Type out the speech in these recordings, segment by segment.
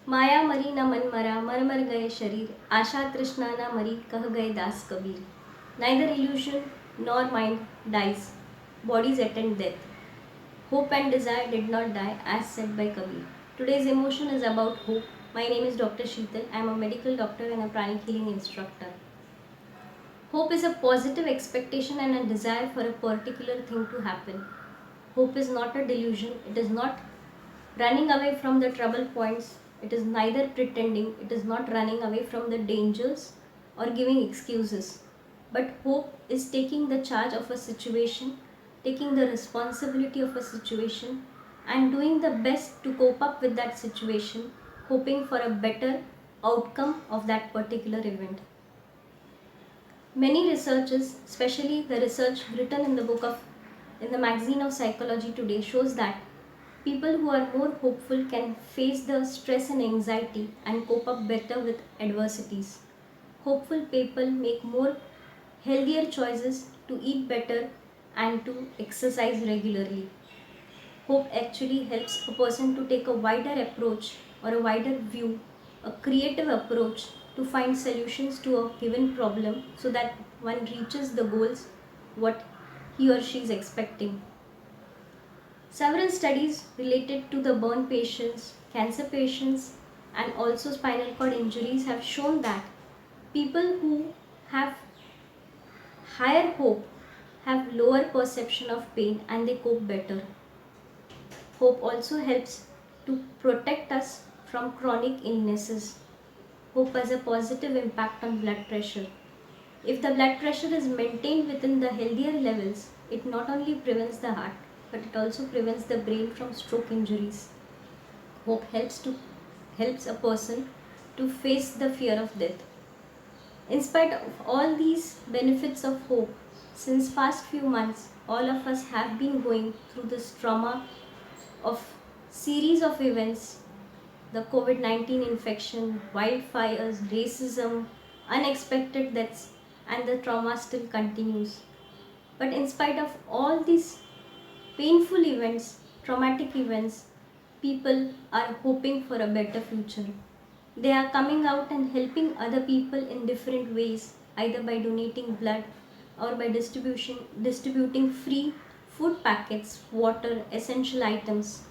माया मरी न मन मरा, मर मर गए शरीर, आशा तृष्णा न मरी, कह गए दास Kabir. Neither illusion nor mind dies, bodies attend death. Hope and desire did not die, as said by Kabir. Today's emotion is about hope. My name is Dr. Sheetal. I am a medical doctor and a pranic healing instructor. Hope is a positive expectation and a desire for a particular thing to happen. Hope is not a delusion. It is not running away from the trouble points. It is neither pretending. It is not running away from the dangers or giving excuses. But hope is taking the charge of a situation, taking the responsibility of a situation, and doing the best to cope up with that situation, hoping for a better outcome of that particular event. Many researchers, especially the research written in the magazine of Psychology Today, shows that people who are more hopeful can face the stress and anxiety and cope up better with adversities. Hopeful people make more healthier choices to eat better and to exercise regularly. Hope actually helps a person to take a wider approach or a wider view, a creative approach to find solutions to a given problem so that one reaches the goals what he or she is expecting. Several studies related to the burn patients, cancer patients, and also spinal cord injuries have shown that people who have higher hope have lower perception of pain and they cope better. Hope also helps to protect us from chronic illnesses. Hope has a positive impact on blood pressure. If the blood pressure is maintained within the healthier levels, it not only prevents the heart, but it also prevents the brain from stroke injuries. Hope helps a person to face the fear of death. In spite of all these benefits of hope, since past few months, all of us have been going through this trauma of series of events, the COVID-19 infection, wildfires, racism, unexpected deaths, and the trauma still continues. But in spite of all these painful events, traumatic events, people are hoping for a better future. They are coming out and helping other people in different ways, either by donating blood or by distributing free food packets, water, essential items.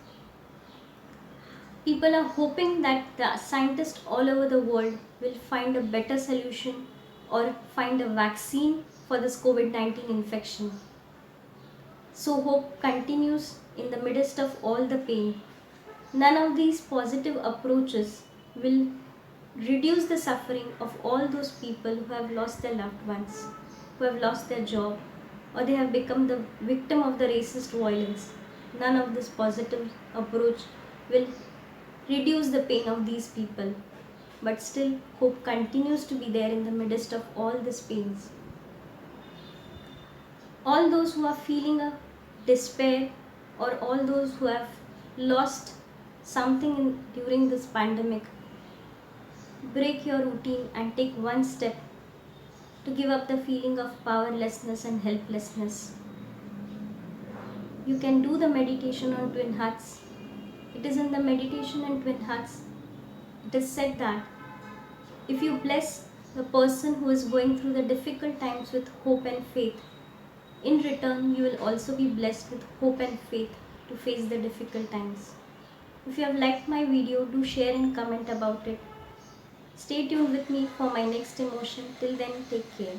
People are hoping that the scientists all over the world will find a better solution or find a vaccine for this COVID-19 infection. So hope continues in the midst of all the pain. None of these positive approaches will reduce the suffering of all those people who have lost their loved ones, who have lost their job, or they have become the victim of the racist violence. None of this positive approach will reduce the pain of these people. But still, hope continues to be there in the midst of all these pains. All those who are feeling a despair or all those who have lost something during this pandemic, break your routine and take one step to give up the feeling of powerlessness and helplessness. You can do the meditation on twin hearts. It is in the meditation on twin hearts. It is said that if you bless the person who is going through the difficult times with hope and faith, in return you will also be blessed with hope and faith to face the difficult times. If you have liked my video, do share and comment about it. Stay tuned with me for my next emotion. Till then, take care.